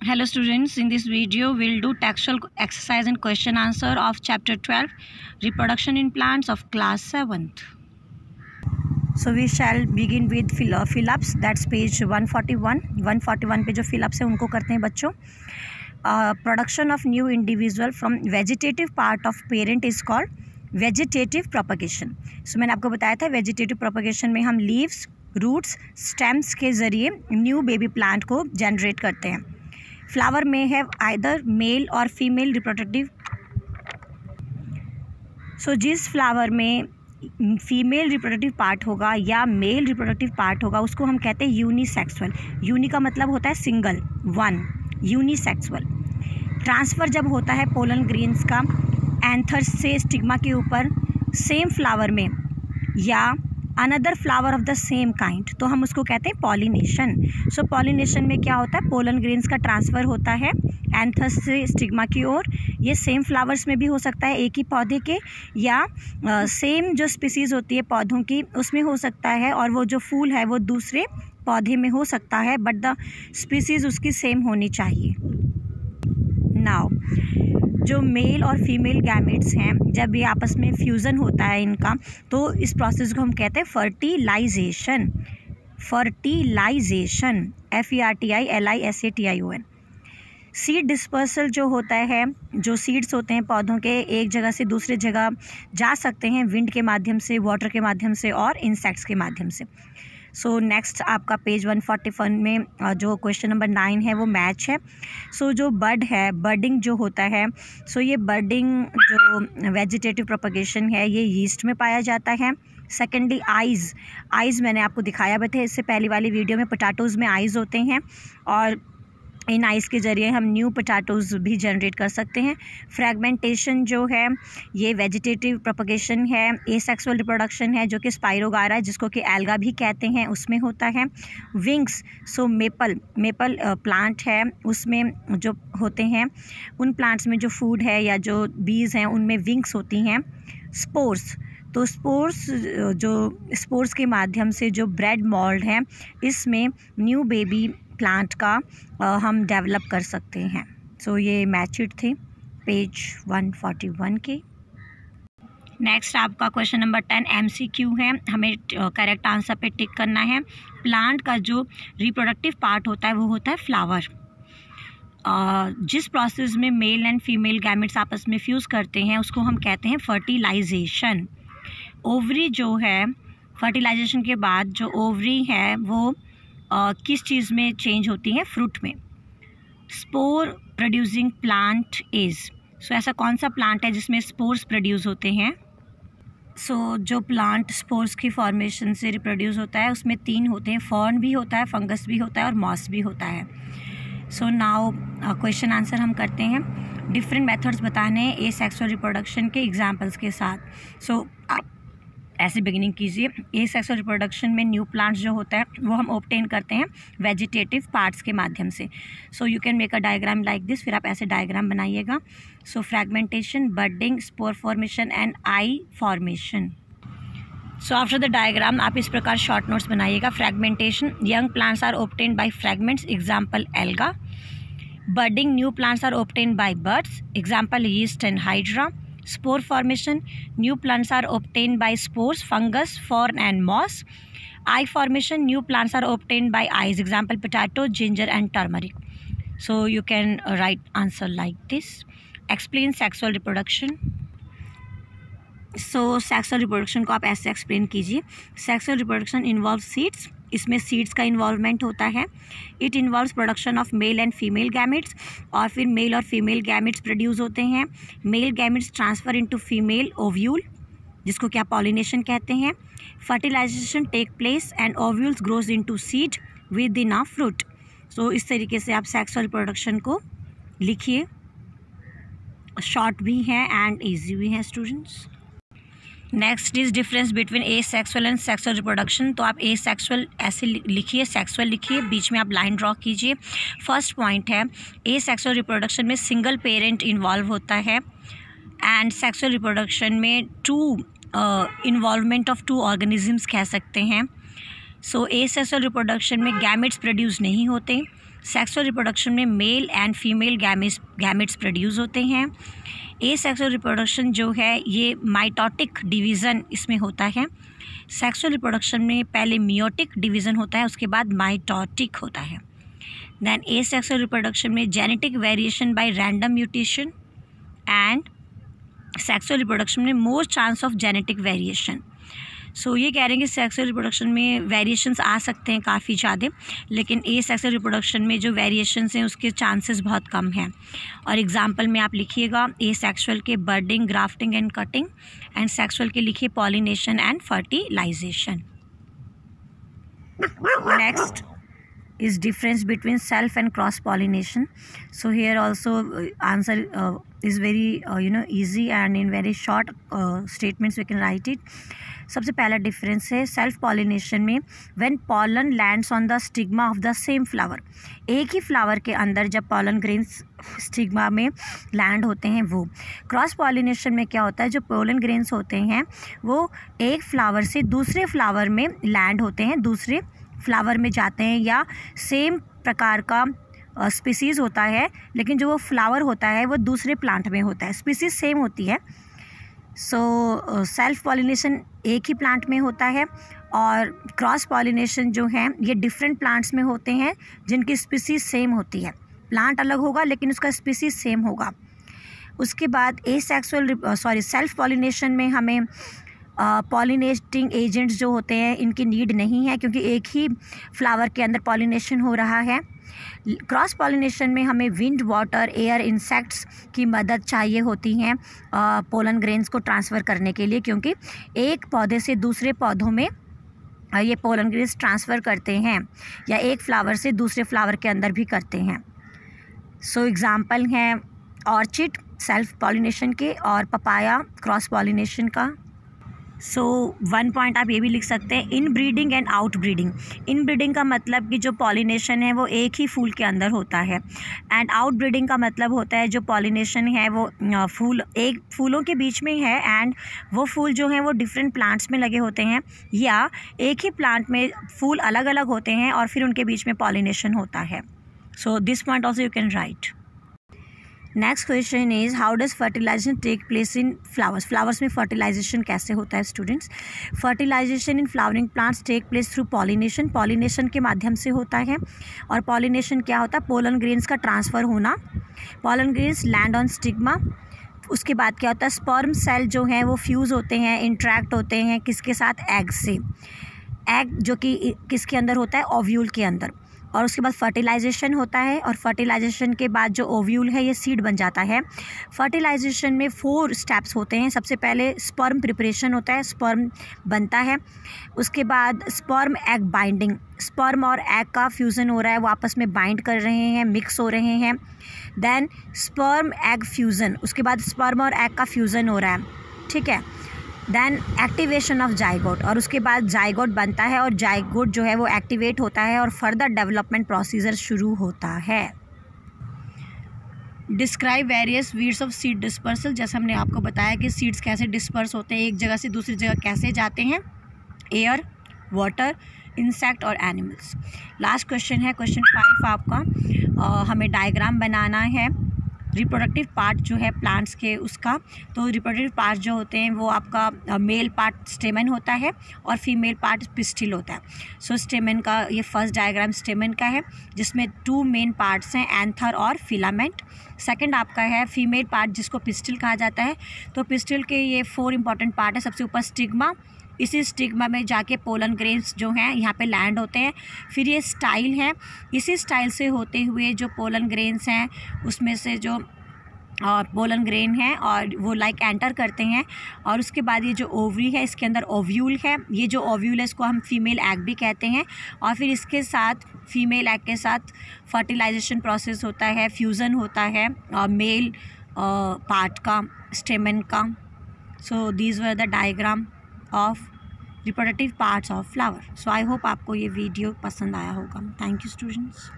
Hello students, in this video we'll do textual exercise and question answer of chapter 12 reproduction in plants of class 7th. So we shall begin with fill-ups, that's page 141 पे जो fill-ups है उनको करते हैं बच्चों. Production of new individual from vegetative part of parent is called vegetative propagation. So मैंने आपको बताया था vegetative propagation में हम leaves, roots, stems के ज़रिए new baby plant को generate करते हैं. फ्लावर में है आइदर मेल और फीमेल रिप्रोडक्टिव. सो जिस फ्लावर में फीमेल रिप्रोडक्टिव पार्ट होगा या मेल रिप्रोडक्टिव पार्ट होगा उसको हम कहते हैं यूनिसेक्सुअल. यूनि का मतलब होता है सिंगल, वन, यूनिसेक्सुअल. ट्रांसफ़र जब होता है पोलन ग्रेन्स का एंथर से स्टिग्मा के ऊपर सेम फ्लावर में या another flower of the same kind, तो हम उसको कहते हैं पॉलिनेशन. सो पॉलिनेशन में क्या होता है, पोलन ग्रेन्स का ट्रांसफ़र होता है एंथस से स्टिग्मा की ओर. ये सेम फ्लावर्स में भी हो सकता है एक ही पौधे के, या सेम जो स्पीसीज़ होती है पौधों की उसमें हो सकता है, और वो जो फूल है वो दूसरे पौधे में हो सकता है, बट द स्पीसीज़ उसकी सेम होनी चाहिए. नाउ जो मेल और फीमेल गैमेट्स हैं जब ये आपस में फ्यूज़न होता है इनका, तो इस प्रोसेस को हम कहते हैं fertilisation. Fertilisation, FERTILISATION. Seed dispersal जो होता है, जो सीड्स होते हैं पौधों के एक जगह से दूसरे जगह जा सकते हैं विंड के माध्यम से, वाटर के माध्यम से और इंसेक्ट्स के माध्यम से. सो नेक्स्ट आपका पेज 141 में जो क्वेश्चन नंबर 9 है वो मैच है. सो जो बर्ड है, बर्डिंग जो होता है, सो ये बर्डिंग जो वेजिटेटिव प्रोपगेशन है ये यीस्ट में पाया जाता है. सेकेंडली आइज़ मैंने आपको दिखाया भी था इससे पहली वाली वीडियो में. पोटैटोज़ में आइज़ होते हैं और इन आइज़ के ज़रिए हम न्यू पोटैटोज़ भी जनरेट कर सकते हैं. फ्रैगमेंटेशन जो है ये वेजिटेटिव प्रोपगेशन है. एसेक्सुअल रिप्रोडक्शन है जो कि स्पाइरोगारा जिसको कि एल्गा भी कहते हैं उसमें होता है. विंग्स, सो मेपल प्लांट है उसमें जो होते हैं, उन प्लांट्स में जो फूड है या जो बीज हैं उनमें विंग्स होती हैं. स्पोर्स, तो स्पोर्स के माध्यम से जो ब्रेड मोल्ड है इसमें न्यू बेबी प्लांट का हम डेवलप कर सकते हैं. सो ये मैचिड थे पेज 141 के. नेक्स्ट आपका क्वेश्चन नंबर 10 MCQ है. हमें करेक्ट आंसर पे टिक करना है. प्लांट का जो रिप्रोडक्टिव पार्ट होता है वो होता है फ्लावर. जिस प्रोसेस में मेल एंड फीमेल गैमेट्स आपस में फ्यूज़ करते हैं उसको हम कहते हैं फर्टिलाइजेशन. ओवरी जो है, फर्टिलाइजेशन के बाद जो ओवरी है वो किस चीज़ में चेंज होती है, फ्रूट में. स्पोर प्रोड्यूसिंग प्लांट इज़, सो ऐसा कौन सा प्लांट है जिसमें स्पोर्स प्रोड्यूस होते हैं. सो जो प्लांट स्पोर्स की फॉर्मेशन से रिप्रोड्यूस होता है उसमें 3 होते हैं. फर्न भी होता है, फंगस भी होता है और मॉस भी होता है. सो नाउ क्वेश्चन आंसर हम करते हैं. डिफरेंट मेथड्स बताने हैं एसेक्सुअल रिप्रोडक्शन के एग्जांपल्स के साथ. सो ऐसे बिगिनिंग कीजिए. एसेक्सुअल रिप्रोडक्शन में न्यू प्लांट्स जो होता है वो हम ऑब्टेन करते हैं वेजिटेटिव पार्ट्स के माध्यम से. So you can make a diagram like this. फिर आप ऐसे डायग्राम बनाइएगा. So fragmentation, budding, spore formation and I formation. So after the diagram आप इस प्रकार शॉर्ट नोट्स बनाइएगा. Fragmentation, young plants are obtain by fragments, example alga. Budding, new plants are obtain by birds, example yeast and hydra. Spore formation, new plants are obtained by spores, fungus, fern and moss. Eye formation, new plants are obtained by eyes, example potato, ginger and turmeric. So you can write answer like this. Explain sexual reproduction. So sexual reproduction को आप ऐसे explain कीजिए. Sexual reproduction involves seeds. इसमें seeds का involvement होता है. It involves production of male and female gametes, और फिर मेल और फीमेल गैमेट्स प्रोड्यूस होते हैं. Male gametes transfer into female ovule जिसको क्या पॉलिनेशन कहते हैं. Fertilization take place and ovules grows into seed within a fruit. So इस तरीके से आप सेक्सुअल रिप्रोडक्शन को लिखिए. शॉर्ट भी हैं एंड ईजी भी हैं students. Next is difference between asexual and sexual reproduction. तो आप एसेक्सुअल ऐसे लिखिए, सेक्सुअल लिखिए, बीच में आप लाइन ड्रॉ कीजिए. फर्स्ट पॉइंट है एसेक्सुअल रिप्रोडक्शन में सिंगल पेरेंट इन्वॉल्व होता है एंड सेक्सुअल रिप्रोडक्शन में इन्वॉल्वमेंट ऑफ 2 ऑर्गेनिजम्स कह सकते हैं. सो एसेक्सुअल रिप्रोडक्शन में गैमेट्स प्रोड्यूस नहीं होते सेक्सुअल रिप्रोडक्शन में mail and female gametes produce होते हैं। एसेक्सुअल रिप्रोडक्शन जो है ये माइटोटिक डिवीज़न इसमें होता है। सेक्सुअल रिप्रोडक्शन में पहले मियोटिक डिवीज़न होता है, उसके बाद माइटोटिक होता है। देन एसेक्सुअल रिप्रोडक्शन में genetic variation by random mutation and sexual reproduction में more chance of genetic variation. So ये कह रहे हैं कि सेक्सुअल रिप्रोडक्शन में वेरिएशंस आ सकते हैं काफ़ी ज़्यादा, लेकिन एसेक्सुअल रिप्रोडक्शन में जो वेरिएशंस हैं उसके चांसेस बहुत कम हैं। और एग्जांपल में आप लिखिएगा एसेक्सुअल के budding, grafting and cutting, and sexual के लिखिए pollination and fertilization. Next is difference between self and cross pollination. So here also answer is very easy, and in very short statements we can write it. सबसे पहला difference है self pollination में when pollen lands on the stigma of the same flower. एक ही flower के अंदर जब pollen grains stigma में land होते हैं वो। क्रॉस पॉलिनेशन में क्या होता है, जो पॉलन ग्रेन्स होते हैं वो एक फ्लावर से दूसरे फ्लावर में लैंड होते हैं, दूसरे फ्लावर में जाते हैं, या सेम प्रकार का स्पीसीज़ होता है लेकिन जो वो फ्लावर होता है वो दूसरे प्लांट में होता है, स्पीसीज़ सेम होती है। सो सेल्फ पॉलिनेशन एक ही प्लांट में होता है, और क्रॉस पॉलिनेशन जो है ये डिफरेंट प्लांट्स में होते हैं जिनकी स्पीसीज़ सेम होती है। प्लांट अलग होगा लेकिन उसका स्पीसीज़ सेम होगा। उसके बाद सेल्फ पॉलिनेशन में हमें पॉलिनेटिंग एजेंट्स जो होते हैं इनकी नीड नहीं है, क्योंकि एक ही फ्लावर के अंदर पॉलिनेशन हो रहा है। क्रॉस पॉलिनेशन में हमें विंड, वाटर, एयर, इंसेक्ट्स की मदद चाहिए होती हैं पोलन ग्रेन्स को ट्रांसफ़र करने के लिए, क्योंकि एक पौधे से दूसरे पौधों में ये पोलन ग्रेन्स ट्रांसफ़र करते हैं, या एक फ्लावर से दूसरे फ्लावर के अंदर भी करते हैं। सो एग्ज़ाम्पल हैं ऑर्चिड सेल्फ पॉलिनेशन के, और पपाया क्रॉस पॉलिनेशन का। सो वन पॉइंट आप ये भी लिख सकते हैं, इन breeding and out breeding. In breeding का मतलब कि जो पॉलिनेशन है वो एक ही फूल के अंदर होता है, एंड आउट ब्रीडिंग का मतलब होता है जो पॉलिनेशन है वो फूलों के बीच में है, एंड वो फूल जो हैं वो डिफरेंट प्लांट्स में लगे होते हैं, या एक ही प्लांट में फूल अलग अलग होते हैं और फिर उनके बीच में पॉलिनेशन होता है। So this point also you can write. Next question is how does fertilisation take place in flowers. Flowers में फर्टिलाइजेशन कैसे होता है students. Fertilisation in flowering plants take place through pollination. Pollination के माध्यम से होता है, और पॉलिनेशन क्या होता है, पोलन ग्रेन्स का ट्रांसफ़र होना। Pollen grains land on stigma. उसके बाद क्या होता है, स्पर्म सेल जो हैं वो फ्यूज़ होते हैं, इंट्रैक्ट होते हैं किसके साथ, एग से। एग जो कि किसके अंदर होता है, ओव्यूल के अंदर। और उसके बाद फर्टिलाइजेशन होता है, और फर्टिलाइजेशन के बाद जो ओव्यूल है ये सीड बन जाता है। फर्टिलाइजेशन में 4 स्टेप्स होते हैं। सबसे पहले स्पर्म प्रिपरेशन होता है, स्पर्म बनता है। उसके बाद स्पर्म एग बाइंडिंग, स्पर्म और एग का फ्यूज़न हो रहा है, वो आपस में बाइंड कर रहे हैं, मिक्स हो रहे हैं। देन स्पर्म एग फ्यूज़न, उसके बाद स्पर्म और एग का फ्यूज़न हो रहा है, ठीक है। देन एक्टिवेशन ऑफ जाइगोट, और उसके बाद जाइगोट बनता है, और जाइगोट जो है वो एक्टिवेट होता है और फर्दर डेवलपमेंट प्रोसीजर शुरू होता है। Describe various weeds of seed dispersal. जैसे हमने आपको बताया कि सीड्स कैसे डिस्पर्स होते हैं, एक जगह से दूसरी जगह कैसे जाते हैं, एयर, वाटर, इंसेक्ट और एनिमल्स। लास्ट क्वेश्चन है क्वेश्चन 5 आपका। हमें डायग्राम बनाना है रिप्रोडक्टिव पार्ट जो है प्लांट्स के उसका। तो रिप्रोडक्टिव पार्ट जो होते हैं वो आपका मेल पार्ट स्टेमन होता है और फीमेल पार्ट पिस्टिल होता है। सो स्टेमन का ये फर्स्ट डायग्राम स्टेमन का है, जिसमें 2 मेन पार्ट्स हैं, एंथर और फिलामेंट। सेकंड आपका है फीमेल पार्ट जिसको पिस्टिल कहा जाता है। तो पिस्टिल के ये 4 इंपॉर्टेंट पार्ट है। सबसे ऊपर स्टिग्मा, इसी स्टिग्मा में जाके पोलन ग्रेन्स जो हैं यहाँ पे लैंड होते हैं। फिर ये स्टाइल है, इसी स्टाइल से होते हुए जो पोलन ग्रेन्स हैं उसमें से जो पोलन ग्रेन है और वो एंटर करते हैं। और उसके बाद ये जो ओवरी है इसके अंदर ओव्यूल है, ये जो ओव्यूल है इसको हम फीमेल एग भी कहते हैं। और फिर इसके साथ फीमेल एग के साथ फर्टिलाइजेशन प्रोसेस होता है, फ्यूज़न होता है मेल पार्ट का, स्टेमन का। So these were the diagram of reproductive parts of flower. So I hope आपको ये वीडियो पसंद आया होगा। Thank you students.